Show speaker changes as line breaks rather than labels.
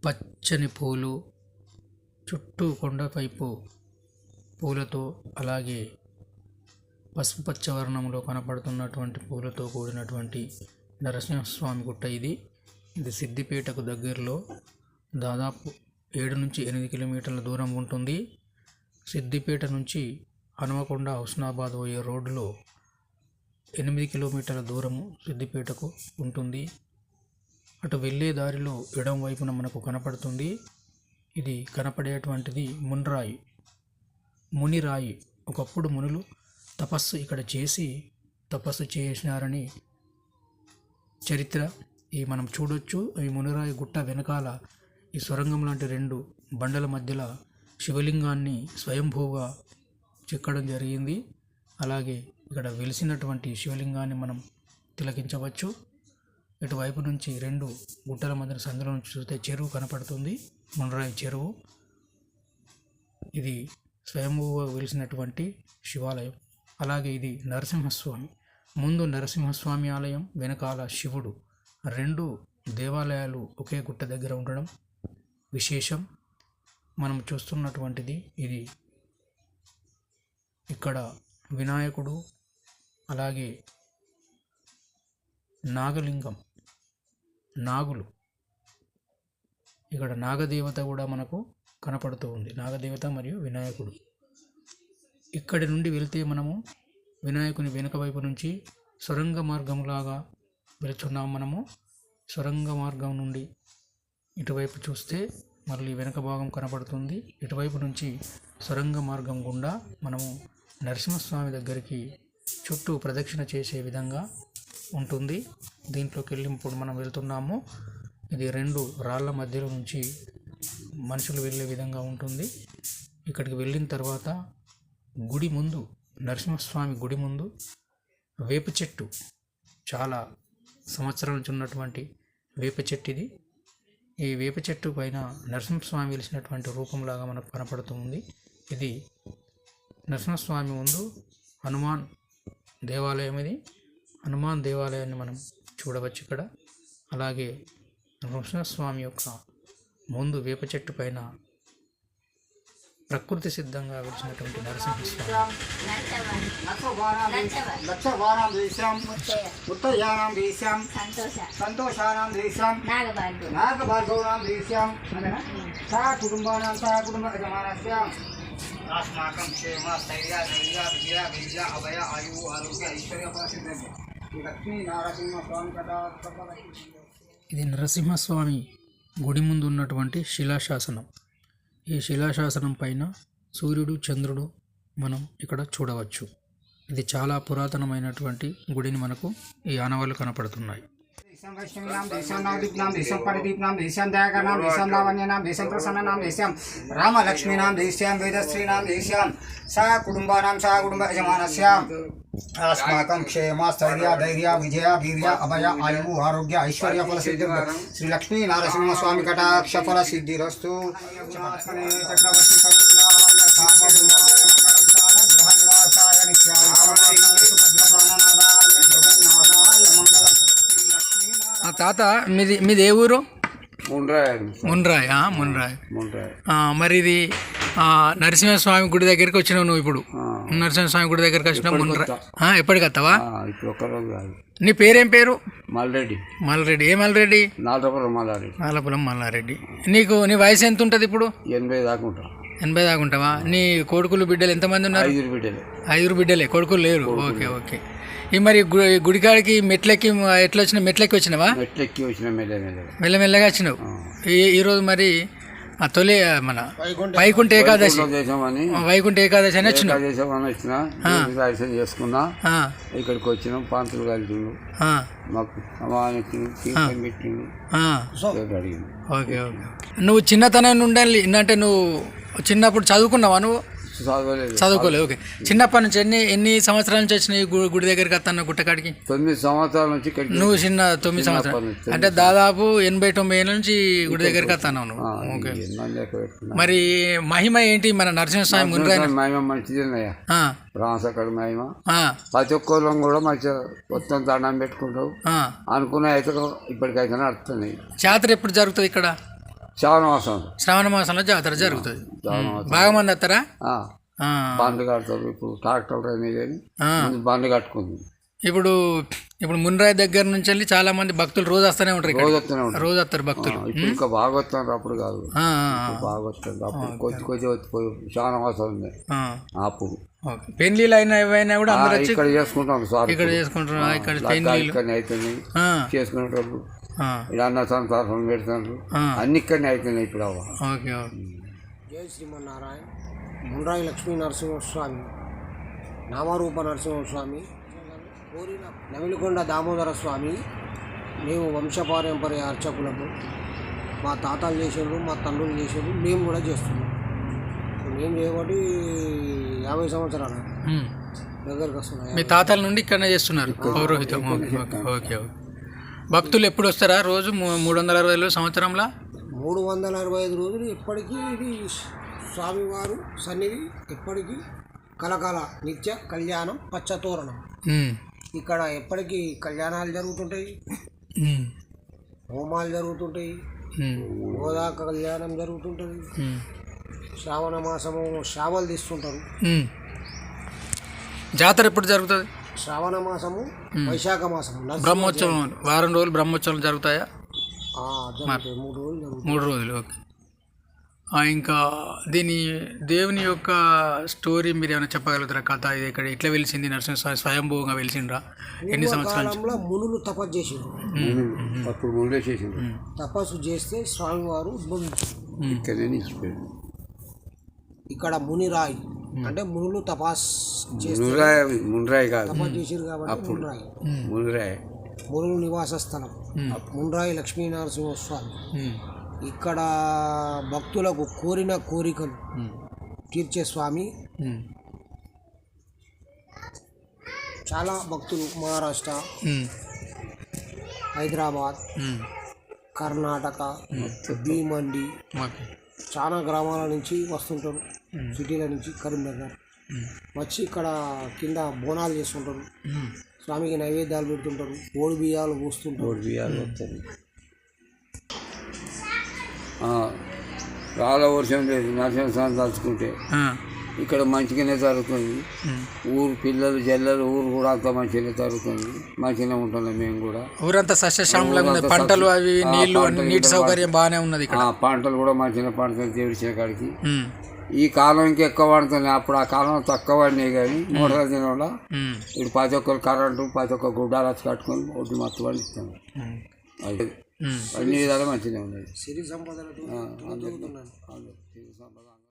పచ్చని పూలు, చుట్టూ కొండపైపు పూలతో, అలాగే పసుపు పచ్చ వర్ణంలో కనపడుతున్నటువంటి పూలతో కూడినటువంటి నరసింహస్వామి గుట్ట ఇది సిద్దిపేటకు దగ్గరలో దాదాపు 7 నుంచి 8 కిలోమీటర్ల దూరం ఉంటుంది. సిద్దిపేట నుంచి హనుమకొండ హుస్నాబాద్ పోయే రోడ్డులో 8 కిలోమీటర్ల దూరము సిద్దిపేటకు ఉంటుంది. అటు వెళ్ళే దారిలో ఎడమ వైపున మనకు కనపడుతుంది. ఇది కనపడేటువంటిది మునిరాయి. ఒకప్పుడు మునులు తపస్సు ఇక్కడ చేసి తపస్సు చేసినారని చరిత్ర. ఈ మనం చూడొచ్చు. ఈ మునిరాయి గుట్ట వెనకాల ఈ సొరంగం లాంటి 2 బండల మధ్యలో శివలింగాన్ని స్వయంభూగా చెక్కడం జరిగింది. అలాగే ఇక్కడ వెలిసినటువంటి శివలింగాన్ని మనం తిలకించవచ్చు. ఇటువైపు నుంచి 2 గుట్టల మధ్య సందులో నుంచి చూస్తే చెరువు కనపడుతుంది, మునిరాయి చెరువు. ఇది స్వయంభూగా వెలిసినటువంటి శివాలయం. అలాగే ఇది నరసింహస్వామి. ముందు నరసింహస్వామి ఆలయం, వెనకాల శివుడు. 2 దేవాలయాలు ఒకే గుట్ట దగ్గర ఉండడం విశేషం. మనం చూస్తున్నటువంటిది ఇది. ఇక్కడ వినాయకుడు, అలాగే నాగలింగం, నాగులు, ఇక్కడ నాగదేవత కూడా మనకు కనపడుతూ ఉంది. నాగదేవత మరియు వినాయకుడు. ఇక్కడి నుండి వెళ్తే మనము వినాయకుని వెనుక వైపు నుంచి సొరంగ మార్గంలాగా వెళుతున్నాం. మనము సొరంగ మార్గం నుండి ఇటువైపు చూస్తే మళ్ళీ వెనక భాగం కనపడుతుంది. ఇటువైపు నుంచి సొరంగ మార్గం గుండా మనము నరసింహస్వామి దగ్గరికి చుట్టూ ప్రదక్షిణ చేసే విధంగా ఉంటుంది. దీంట్లోకి వెళ్ళి ఇప్పుడు మనం వెళ్తున్నాము. ఇది 2 రాళ్ళ మధ్యలో నుంచి మనుషులు వెళ్ళే విధంగా ఉంటుంది. ఇక్కడికి వెళ్ళిన తర్వాత గుడి ముందు, నరసింహస్వామి గుడి ముందు వేప చెట్టు, చాలా సంవత్సరాల నుంచి ఉన్నటువంటి వేప చెట్టు ఇది. ఈ వేప చెట్టు పైన నరసింహస్వామి వెలిసినటువంటి రూపంలాగా మనకు కనపడుతుంది. ఇది నరసింహస్వామి ముందు హనుమాన్ దేవాలయం. ఇది హనుమాన్ దేవాలయాన్ని మనం చూడవచ్చు ఇక్కడ. అలాగే నరసింహస్వామి యొక్క ముందు వేప చెట్టు పైన ప్రకృతి సిద్ధంగా వెలిసినటువంటి నరసింహస్వామి. ఇది నరసింహస్వామి గుడి ముందు ఉన్నటువంటి శిలాశాసనం. ఈ శిలాశాసనం పైన సూర్యుడు, చంద్రుడు మనం ఇక్కడ చూడవచ్చు. ఇది చాలా పురాతనమైనటువంటి గుడిని మనకు ఈ ఆనవాళ్ళు కనపడుతున్నాయి.
वैष्णवीनाम देशम नवदीपनाम देशम परिदीपनाम देशम दयाकरनाम देशम लावण्यनाम देशम प्रसन्ननाम देशम राम लक्ष्मीनाम देशम वेदश्रीनाम देशम सा कुटुंबानाम सा कुटुंब यजमानस्य अस्माकं क्षेम स्थैर्य धैर्य विजय वीर्य अभय आयु आरोग्य ऐश्वर्य फल सिद्धि श्री लक्ष्मी नारसिंह स्वामी कटाक्ष फल सिद्धिरस्तु चक्रवर्ती ग्रहनिवासाय नित्याय
తాత మీది ఏ ఊరు?
మున్రాయ్.
మరి ఇది నరసింహస్వామి గుడి దగ్గరికి వచ్చినావు నువ్వు. ఇప్పుడు నరసింహస్వామి గుడి దగ్గరికి వచ్చినావు. మున్రాయ్ ఎప్పటికి వస్తావా? నీ పేరేం పేరు?
మల్రెడ్డి.
ఏ మల్రెడ్డి?
నాలపురం
మల్లారెడ్డి. నీ వయసు ఎంత ఉంటుంది ఇప్పుడు?
80 దాకా ఉంటా.
80 దాకా ఉంటావా? నీ కొడుకులు బిడ్డలు ఎంతమంది ఉన్నారు? 5 బిడ్డలే, కొడుకులు లేరు. ఓకే. ఈ మరి గుడికాడికి మెట్లెక్కి ఎట్లా వచ్చినా? మెట్లెక్కి వచ్చినావా? మెల్లమెల్లగా వచ్చినావు. ఈరోజు మరి తొలి మన వైకుంఠ ఏకాదశి అని వచ్చినావు.
చేసుకున్నా, ఇక్కడికి వచ్చినాం. పాంతులు కలిసిండు, మాకు
ఓకే. నువ్వు చిన్నతనం ఉండాలి అంటే నువ్వు చిన్నప్పుడు చదువుకున్నావా? నువ్వు చదువుకోలేదు. ఓకే. చిన్నప్పటి నుంచి ఎన్ని సంవత్సరాల నుంచి వచ్చిన ఈ గుడి దగ్గరికి వస్తాను గుట్టకాడికి?
9 సంవత్సరాల నుంచి.
నువ్వు 9 సంవత్సరాలు అంటే దాదాపు 80-90 ఏళ్ళ నుంచి గుడి దగ్గరికి వస్తాను నువ్వు. ఓకే. మరి మహిమ ఏంటి మన నరసింహస్వామి మున్రాయ్?
మహిమ మంచిది రామసక్కడ మహిమ. ప్రతి ఒక్కరు కూడా మంచిగా మొత్తం దండం పెట్టుకుంటావు అనుకునే అయితే ఇప్పటికైతే నడుస్తున్నాయి.
జాతర ఎప్పుడు జరుగుతుంది ఇక్కడ?
శ్రావణ మాసం
శ్రావణ మాసంలో జాతర జరుగుతుంది.
శ్రావణ మాసం
బాగా మంది వస్తారా?
బండ్లు కడతారు. ఇప్పుడు ట్రాక్టర్లు అయినాయి కానీ ముందు బండ్లు కట్టుకుంది.
ఇప్పుడు మున్రాయి దగ్గర నుంచి వెళ్ళి చాలా మంది భక్తులు రోజు వస్తూనే ఉంటారు.
రోజు వస్తూనే ఉంటారు.
రోజు వస్తారు భక్తులు.
ఇప్పుడు ఇంకా బాగా వస్తున్నారు. అప్పుడు కాదు, బాగా వస్తుంది. అప్పుడు కొద్ది వచ్చిపోయి శ్రావణ మాసం ఉంది. అప్పుడు
పెళ్లిళ్ళు అయినా ఏవైనా కూడా అందరూ వచ్చి
ఇక్కడ చేసుకుంటారు. సార్
ఇక్కడ చేసుకుంటారు. ఇక్కడ
ఇక్కడనే అవుతున్నాయి చేసుకునేటప్పుడు. ఇక్కడ అన్న సంతాసం పెడుతున్నారు. అన్ని ఇక్కడనే అవుతున్నాయి ఇప్పుడు.
Okay okay.
జై శ్రీమన్నారాయణ. మున్రాయి లక్ష్మీ నరసింహస్వామి, నామరూప నరసింహస్వామి, నవిలికొండ దామోదర స్వామి. మేము వంశపారంపర్య అర్చకులకు మా తాతలు చేసారు, మా తండ్రులు చేసారు, మేము కూడా చేస్తున్నాం. మేము చేయబట్టి 50 సంవత్సరాలు దగ్గరకు వస్తున్నాం.
మీ తాతల నుండి ఇక్కడనే చేస్తున్నారు పౌరోహితం. Okay okay. భక్తులు ఎప్పుడు వస్తారా? రోజు 365 రోజులు సంవత్సరంలో
365 రోజులు ఎప్పటికీ ఇది స్వామివారు సన్నిధి ఎప్పటికీ కలకాల నిత్య కళ్యాణం పచ్చతోరణం. ఇక్కడ ఎప్పటికీ కళ్యాణాలు జరుగుతుంటాయి, హోమాలు జరుగుతుంటాయి, గోదా కళ్యాణం జరుగుతుంటుంది. శ్రావణ మాసము శావలు తీస్తుంటారు.
జాతర ఎప్పుడు జరుగుతుంది?
శ్రావణ మాసము వైశాఖ మాసము
బ్రహ్మోత్సవం వారం రోజులు బ్రహ్మోత్సవాలు జరుగుతాయా?
3 రోజులు జరుగుతాయి.
3 రోజులు. ఓకే. ఇంకా దీని దేవుని యొక్క స్టోరీ మీరు ఏమైనా చెప్పగలుగుతారా? కథ ఇది ఇక్కడ ఇట్లా వెలిసింది, నరసింహస్వామి స్వయంభూగా వెలిసిండ్రా? ఎన్ని సంవత్సరాలు
మునులు తపస్సు చేసిండ్రు.
అప్పుడు ముందే చేసిండ్రు.
తపస్సు చేస్తే స్వామివారు ఉద్భవించారు. ఇక్కడ మునిరాయి అంటే మునులు తపస్సు చేస్తారు.
మున్రాయి కాదు,
తపస్సు చేసారు కాబట్టి మునిరాయి.
మున్రాయి
మునులు నివాస స్థలం మున్రాయి లక్ష్మీ నరసింహస్వామి. ఇక్కడ భక్తులకు కోరిన కోరికలు తీర్చే స్వామి. చాలా భక్తులు మహారాష్ట్ర, హైదరాబాద్, కర్ణాటక, భీమండి చాలా గ్రామాల నుంచి వస్తుంటారు. సిటీల నుంచి కరీంనగర్ వచ్చి ఇక్కడ కింద బోనాలు చేస్తుంటారు. స్వామికి నైవేద్యాలు పెడుతుంటారు. ఓడి బియ్యాలు పోస్తుంటారు.
ఓడి బియ్యాలు వస్తుంది. చాలా వర్షం లేదు. నరసింహస్వామి తలుచుకుంటే ఇక్కడ మంచిగానే జరుగుతుంది. ఊరు పిల్లలు జల్లలు ఊరు కూడా అంతా మంచిగానే జరుగుతుంది. మంచిగానే ఉంటున్నాం మేము కూడా.
ఊరంతా సస్యశ్యామలంగా ఉంది. పంటలు అవి నీళ్లు నీటి సౌకర్యం బాగానే ఉన్నది.
పంటలు కూడా మంచిగా పండుతుంది దేవుడిచ్చే కాడికి. ఈ కాలం ఇంకా ఎక్కువ పడుతుంది. అప్పుడు ఆ కాలం తక్కువ పడినాయి కానీ 3 దినంలో ఇప్పుడు ప్రతి ఒక్కరు కరెంటు ప్రతి ఒక్క గుడ్డాలు వచ్చి కట్టుకొని ఒడ్డు మొత్తం పండిస్తాం. అన్ని విధాలు మంచిగా ఉన్నాయి.
సిరి సంపదలతో